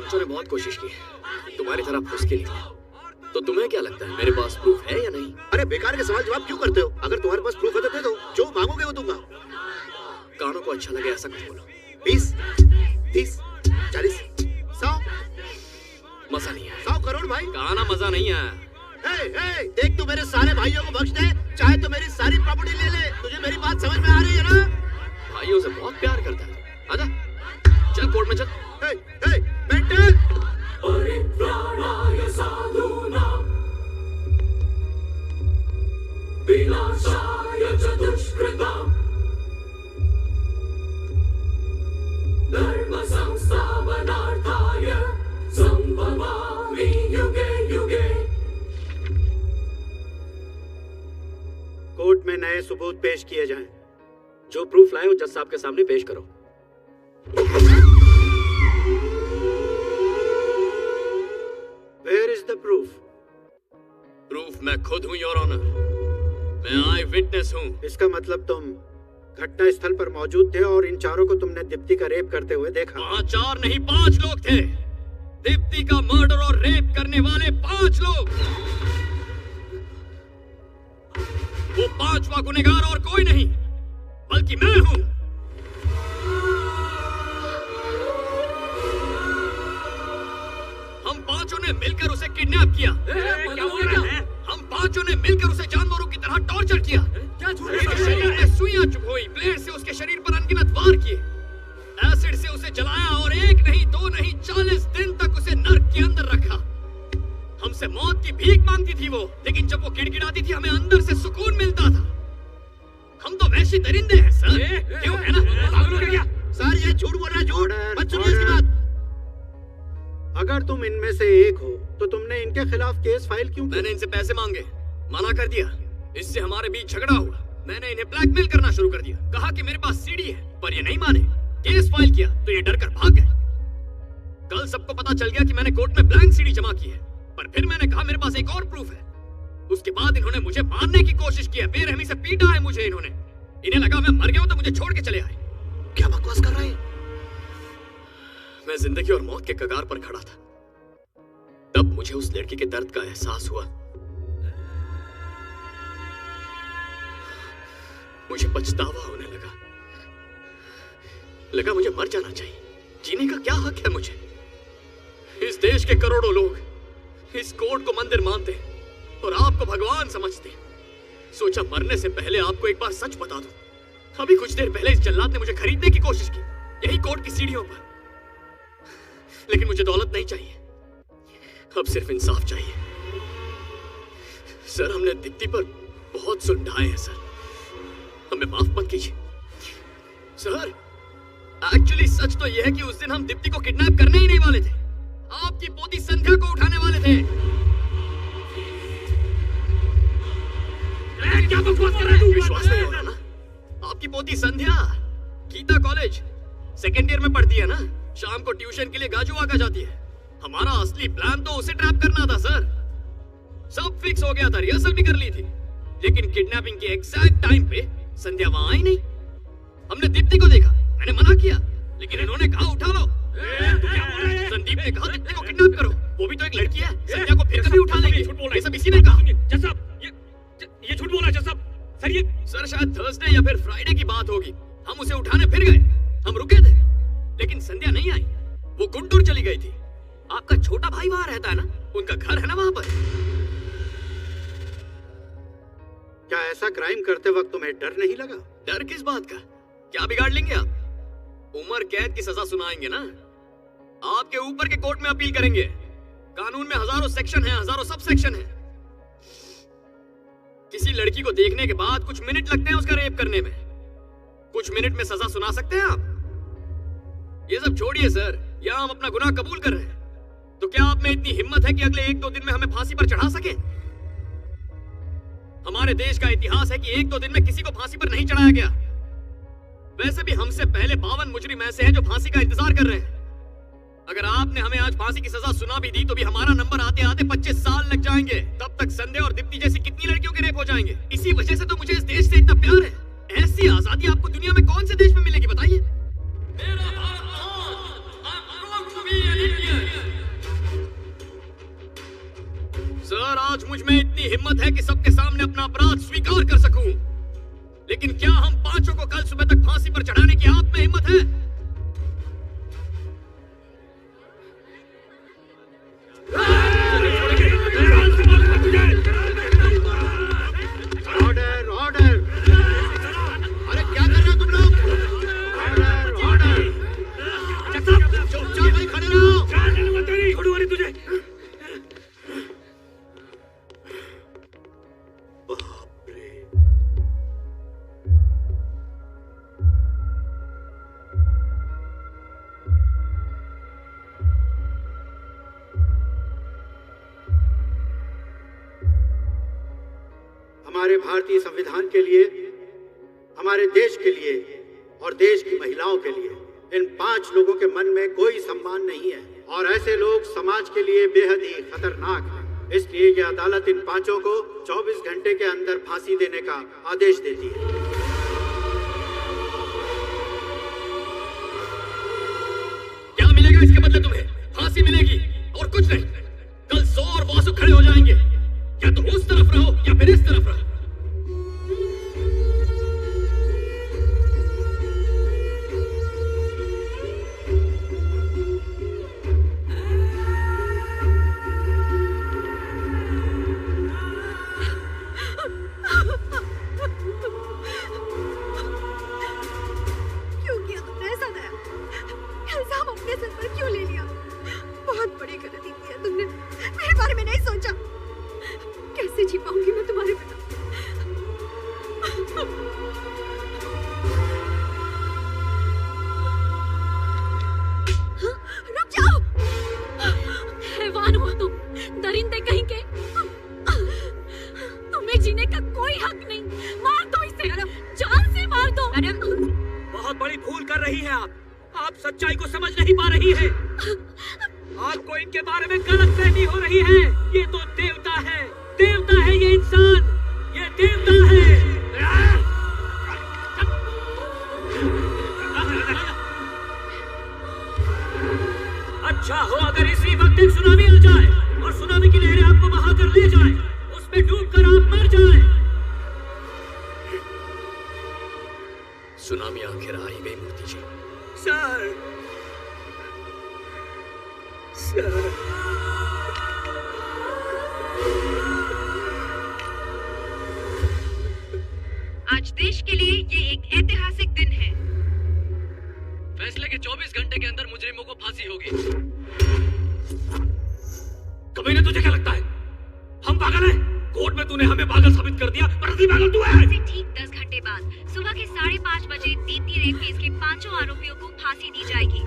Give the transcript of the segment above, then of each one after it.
चमचों ने बहुत कोशिश की तुम्हारी तरह फंस के लिए। तो तुम्हें क्या लगता है मेरे पास प्रूफ है या नहीं? अरे बेकार के सवाल जवाब क्यों करते हो? अगर तुम्हारे पास प्रूफ है तो दे दो, जो मांगोगे वो दूंगा। कानों को अच्छा लगे ऐसा कुछ बोलो। 20, 30, 40, 100। मजा नहीं आया। 100 करोड़ भाई। कहा ना मजा नहीं आया। देख तू मेरे सारे भाइयों को बख्श दे, चाहे तो मेरी सारी प्रॉपर्टी ले ले। तुझे मेरी बात समझ में आ रही है ना? भाइयों से बहुत प्यार करता है। आजा चल कोर्ट में चल। मेंटल। परित्राणाय साधूनां विनाशाय च दुष्कृतां धर्म संस्थापनार्थाय संभवामि युगे युगे। कोर्ट में नए सबूत पेश किए जाएं। जो प्रूफ लाए हो जज साहब के सामने पेश करो। Where is the proof? Proof मैं खुद हूँ योर ऑनर। मैं आई विटनेस हूँ। इसका मतलब तुम घटना स्थल पर मौजूद थे और इन चारों को तुमने दीप्ति का रेप करते हुए देखा। वहाँ 4 नहीं 5 लोग थे। दीप्ति का मर्डर और रेप करने वाले 5 लोग। वो 5वां गुनहगार और कोई नहीं बल्कि मैं हूँ। हम 5 ने मिलकर उसे किडनैप किया। क्या बोल रहा है? हम 5 ने मिलकर उसे जानवरों की तरह टॉर्चर किया। उसके शरीर में सुइयां चुभोई, ब्लेड से उसके शरीर पर अनगिनत वार किए, एसिड से उसे जलाया और 1 नहीं 2 नहीं 40 दिन तक उसे नर्क के अंदर रखा। हमसे मौत की भीख मांगती थी वो, लेकिन जब वो गिड़गिड़ाती थी हमें अंदर से सुकून मिलता था। हम तो वैसे दरिंदे हैं सर। क्यों है ना? पागल हो गया सर, ये झूठ बोल रहा है। झूठ मत सुनिए इसकी बात। अगर तुम इनमें से एक हो तो तुमने इनके खिलाफ केस फाइल क्यों किया? मैंने इनसे पैसे मांगे, मना कर दिया। इससे हमारे बीच झगड़ा हुआ। मैंने इन्हें ब्लैकमेल करना शुरू कर दिया। कहा कि मेरे पास सीडी है, पर ये नहीं माने। केस फाइल किया तो ये डर कर भाग गए। कल सबको पता चल गया कि मैंने कोर्ट में ब्लैंक सीडी जमा की है, पर फिर मैंने कहा मेरे पास एक और प्रूफ है। उसके बाद इन्होंने मुझे मारने की कोशिश की है। बेरहमी से पीटा है मुझे इन्होंने। इन्हें लगा मैं मर गया हूं तो मुझे छोड़ के चले आए। क्या बकवास कर रहे हैं? मैं जिंदगी और मौत के कगार पर खड़ा था। तब मुझे उस लड़की के दर्द का एहसास हुआ। मुझे पछतावा होने लगा मुझे मर जाना चाहिए। जीने का क्या हक है मुझे? इस देश के करोड़ों लोग इस कोर्ट को मंदिर मानते और आपको भगवान समझते। सोचा मरने से पहले आपको एक बार सच बता दूं। अभी कुछ देर पहले इस जल्लाद ने मुझे खरीदने की कोशिश की, यही कोर्ट की सीढ़ियों पर। लेकिन मुझे दौलत नहीं चाहिए, अब सिर्फ इंसाफ चाहिए। सर, हमने दीप्ति पर बहुत जुल्म ढाए हैं सर, हमें माफ मत कीजिए। सर, एक्चुअली सच तो यह है कि उस दिन हम दीप्ति को किडनैप करने ही नहीं वाले थे। आपकी पोती संध्या को उठाने वाले थे। क्या बकवास कर रहा है? विश्वास नहीं हो रहा ना? आपकी पोती संध्या गीता कॉलेज सेकेंड ईयर में पढ़ती है ना। शाम को ट्यूशन के लिए गाजुवाका जाती है। हमारा असली प्लान तो उसे ट्रैप करना था सर। सब फिक्स हो गया था, रिहर्सल भी कर ली थी। लेकिन किडनैपिंग के एग्जैक्ट टाइम पे संध्या वहां आई नहीं। हमने दीप्ति को देखा, मैंने मना किया, लेकिन इन्होंने कहा उठा लो। संदीप ने कहा दीप्ति को किडनैप करो, वो भी तो एक लड़की है। संध्या को फिर कभी उठा लेंगे। ये सब इसी ने कहा। जज साहब, ये झूठ बोल रहा है जज साहब। सर शायद थर्सडे या फिर फ्राइडे की बात होगी। हम उसे उठाने फिर गए, हम रुके थे, लेकिन संध्या नहीं आई। वो गुंटूर चली गई थी। आपका छोटा भाई वहां रहता है ना, उनका घर है ना वहां पर। क्या ऐसा क्राइम करते वक्त तुम्हें डर नहीं लगा? डर किस बात का? क्या बिगाड़ लेंगे आप? उम्र कैद की सजा सुनाएंगे ना। आपके ऊपर के कोर्ट में अपील करेंगे। कानून में हजारों सेक्शन हैं, हजारों सब सेक्शन हैं। किसी लड़की को देखने के बाद कुछ मिनट लगते हैं उसका रेप करने में। कुछ मिनट में सजा सुना सकते हैं आप? ये सब छोड़िए सर, यहां हम अपना गुनाह कबूल कर रहे हैं। तो क्या आप में इतनी हिम्मत है कि अगले 1-2 दिन में हमें फांसी पर चढ़ा सके? हमारे देश का इतिहास है कि 1-2 दिन में किसी को फांसी पर नहीं चढ़ाया गया। वैसे भी हमसे पहले 52 मुजरिम ऐसे हैं जो फांसी का इंतजार कर रहे हैं। अगर आपने हमें आज फांसी की सजा सुना भी दी तो भी हमारा नंबर आते आते 25 साल लग जाएंगे। तब तक संध्या और दीप्ति जैसी कितनी लड़कियों के रेप हो जाएंगे। इसी वजह से तो मुझे इस देश से इतना प्यार है। ऐसी आजादी आपको दुनिया में कौन से देश में मिलेगी बताइए? मेरा भारत महान, I am proud to be an Indian। आज मुझ में इतनी हिम्मत है कि सबके सामने अपना अपराध स्वीकार कर सकूं। लेकिन क्या हम पांचों को कल सुबह तक फांसी पर चढ़ाने की आप में हिम्मत है? Order order. अरे क्या कर रहे हो तुम लोग? Order order. चुपचाप भाई खड़े रहो। छोड़ूंगा तुझे। बाप रे। हमारे भारतीय संविधान के लिए, हमारे देश के लिए और देश की महिलाओं के लिए इन 5 लोगों के मन में कोई सम्मान नहीं है और ऐसे लोग समाज के लिए बेहद ही खतरनाक हैं। इसलिए यह अदालत इन 5 को 24 घंटे के अंदर फांसी देने का आदेश देती है। क्या मिलेगा इसके बदले तुम्हें? फांसी मिलेगी और कुछ नहीं। कल 100 और वासु खड़े हो जाएंगे। या तो उस तरफ रहो या फिर इस तरफ रहो। क्यों किया तुमने ऐसा दया? इल्जाम अपने सर पर क्यों ले लिया? बहुत बड़ी गलती की है तुमने। मेरे बारे में नहीं सोचा। कैसे जी पाऊंगी मैं तुम्हारे बिना? रुक जाओ। हैवान हो तुम, दरिंदे कहीं के। तुम्हें जीने का कोई हक नहीं। मार दो इसे, जान से मार दो। बहुत बड़ी भूल कर रही है आप सच्चाई को समझ नहीं पा रही है। आपको इनके बारे में गलतफहमी हो रही है। ये तो देवता है, देवता है ये इंसान, ये देवता है। अच्छा हो अगर इसी वक्त एक सुनामी आ जाए और सुनामी की लहरें आपको बहाकर ले जाए, उसमें डूबकर आप मर जाए। सुनामी आखिर आ ही गई मूर्ति जी। Sir, sir. आज देश के लिए ये एक ऐतिहासिक दिन है। फैसले के 24 घंटे के अंदर मुजरिमों को फांसी होगी। कमीने तुझे क्या लगता है हम पागल हैं? कोर्ट में तूने हमें पागल साबित कर दिया, पर असली पागल तू है। ठीक 10 घंटे बाद सुबह के 5:30 बजे दीप्ति रेप केस के 5 आरोपियों को फांसी दी जाएगी।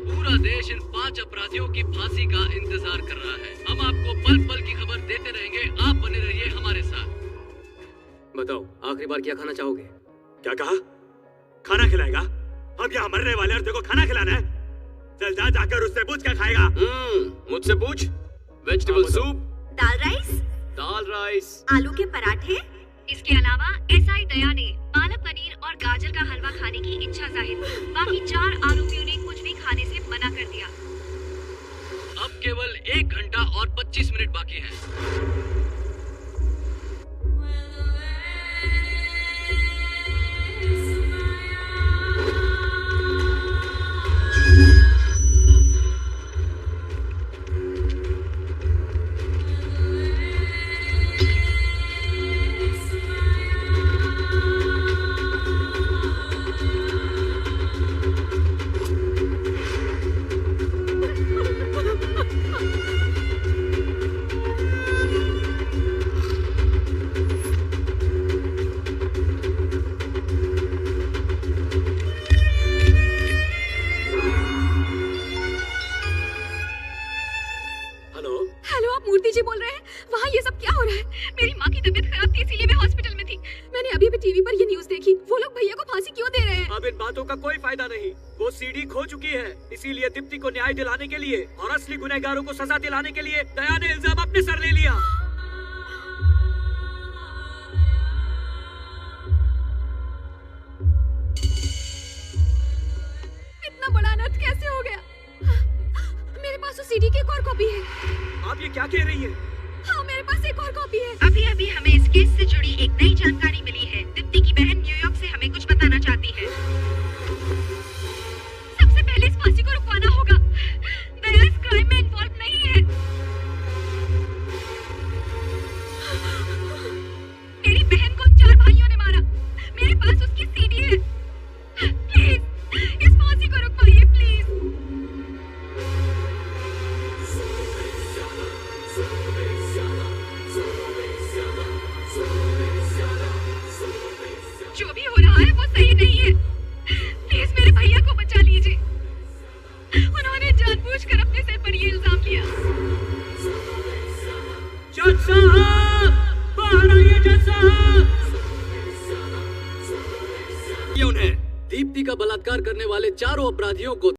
पूरा देश इन 5 अपराधियों की फांसी का इंतजार कर रहा है। हम आपको पल पल की खबर देते रहेंगे। आप बने रहिए हमारे साथ। बताओ, आखिरी बार क्या खाना चाहोगे? क्या कहा? खाना खिलाएगा? हम यहाँ मरने वाले और तेरे को खाना खिलाना है? चल जा, जाकर उससे पूछ क्या खाएगा। मुझसे पूछ। वेजिटेबल सूप, दाल राइस, आलू के पराठे। इसके अलावा एसआई दया ने पालक पनीर और गाजर का हलवा खाने की इच्छा जाहिर की। बाकी 4 आरोपियों ने कुछ भी खाने से मना कर दिया। अब केवल 1 घंटा और 25 मिनट बाकी हैं। इसीलिए दीप्ति को न्याय दिलाने के लिए और असली गुनहगारों को सजा दिलाने के लिए दया ने इल्जाम अपने सर ले लिया। इतना बड़ा अनर्थ कैसे हो गया? कॉपी है। आप ये क्या कह रही हैं? हाँ, मेरे पास एक और कॉपी है। अभी अभी हमें इस केस से जुड़ी एक नई जानकारी मिली है। दीप्ति की बहन न्यूयॉर्क से हमें कुछ बताना चाहती है। सबसे पहले इस फांसी को रुकवाना होगा। दया इस क्राइम में इन्वॉल्व नहीं है। मेरी बहन को 4 भाइयों ने मारा। मेरे पास उसकी सीडी है। प्लीज इस फांसी को रुकवाइए, प्लीज। जो भी हो रहा है वो सही नहीं है। प्लीज मेरे भैया को बचा लीजिए। उन्होंने जानबूझकर अपने सिर पर ये इल्जाम लिया। जज साहब, बाहर आइए जज साहब। ये उन्हें दीप्ति का बलात्कार करने वाले चारों अपराधियों को